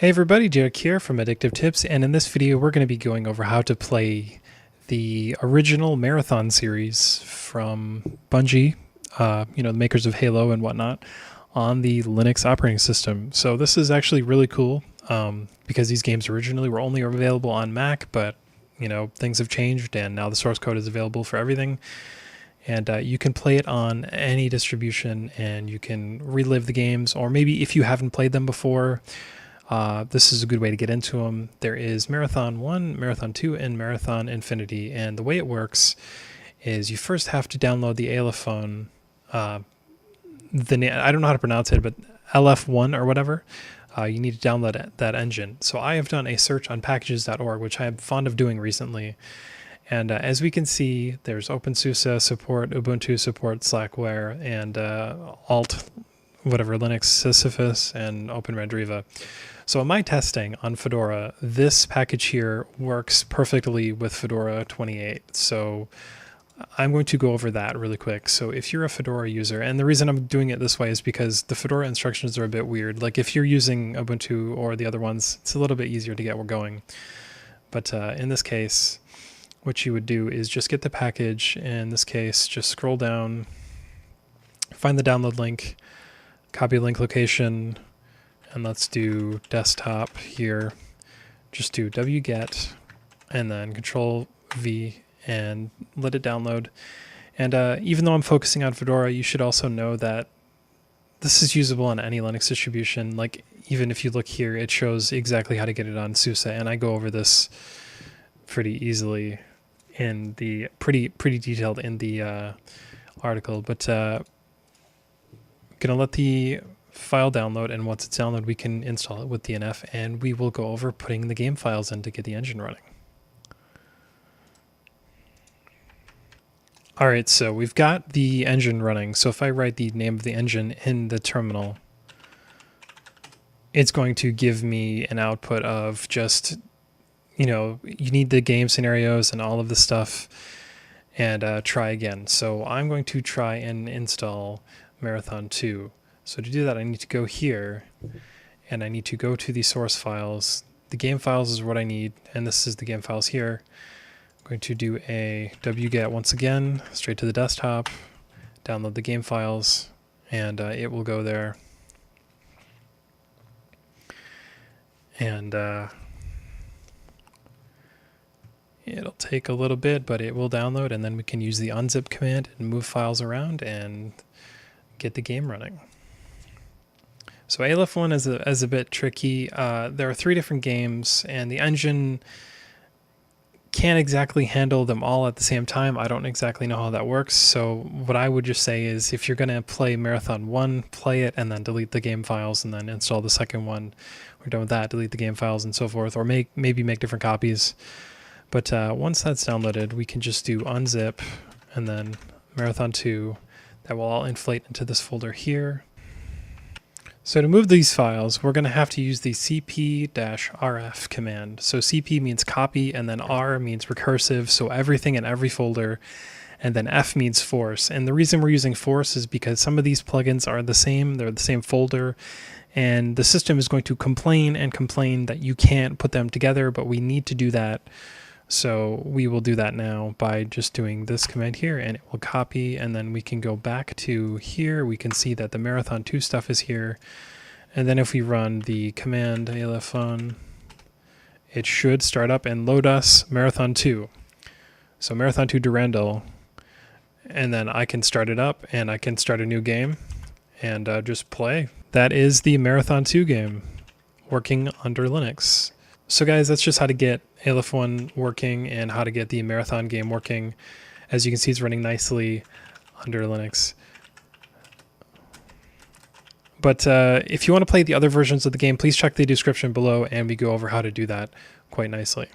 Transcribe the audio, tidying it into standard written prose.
Hey everybody, Derek here from Addictive Tips, and in this video we're going to be going over how to play the original Marathon series from Bungie, the makers of Halo and whatnot, on the Linux operating system. So this is actually really cool because these games originally were only available on Mac, but things have changed and now the source code is available for everything. And you can play it on any distribution and you can relive the games, or maybe if you haven't played them before, this is a good way to get into them. There is Marathon 1, Marathon 2, and Marathon Infinity. And the way it works is you first have to download the Ailephone. I don't know how to pronounce it, but LF1 or whatever. You need to download that engine. So I have done a search on packages.org, which I am fond of doing recently. And as we can see, there's OpenSUSE support, Ubuntu support, Slackware, and Alt, whatever, Linux, Sisyphus, and OpenRandriva. So in my testing on Fedora, this package here works perfectly with Fedora 28. So I'm going to go over that really quick. So if you're a Fedora user, and the reason I'm doing it this way is because the Fedora instructions are a bit weird. Like if you're using Ubuntu or the other ones, it's a little bit easier to get going. But in this case, what you would do is just get the package. In this case, just scroll down, find the download link, copy link location, and let's do desktop here. Just do wget and then Control V and let it download. And even though I'm focusing on Fedora, you should also know that this is usable on any Linux distribution. Like even if you look here, it shows exactly how to get it on SUSE, and I go over this pretty easily in the pretty detailed in the article. But gonna let the file download, and once it's downloaded we can install it with DNF, and we will go over putting the game files in to get the engine running. Alright, so we've got the engine running. So if I write the name of the engine in the terminal, it's going to give me an output of just, you need the game scenarios and all of the stuff, and try again. So I'm going to try and install Marathon 2. So to do that, I need to go here, and I need to go to the source files. The game files is what I need, and this is the game files here. I'm going to do a wget once again, straight to the desktop, download the game files, and it will go there. And it'll take a little bit, but it will download, and then we can use the unzip command and move files around and get the game running. So Ailephone is a bit tricky. There are 3 different games, and the engine can't exactly handle them all at the same time. I don't exactly know how that works. So what I would just say is if you're going to play Marathon 1, play it and then delete the game files and then install the second one. We're done with that, delete the game files and so forth, or maybe make different copies. But once that's downloaded, we can just do unzip and then Marathon 2. That will all inflate into this folder here. So to move these files, we're going to have to use the cp-rf command. So cp means copy, and then r means recursive, so everything in every folder, and then f means force. And the reason we're using force is because some of these plugins are the same, they're the same folder, and the system is going to complain and complain that you can't put them together, but we need to do that. So we will do that now by just doing this command here, and it will copy, and then we can go back to here. We can see that the Marathon 2 stuff is here. And then if we run the command Ailephone, it should start up and load us Marathon 2. So Marathon 2 Durandal, and then I can start it up and I can start a new game and just play. That is the Marathon 2 game working under Linux. So guys, that's just how to get Ailephone working and how to get the Marathon game working. As you can see, it's running nicely under Linux. But if you want to play the other versions of the game, please check the description below and we go over how to do that quite nicely.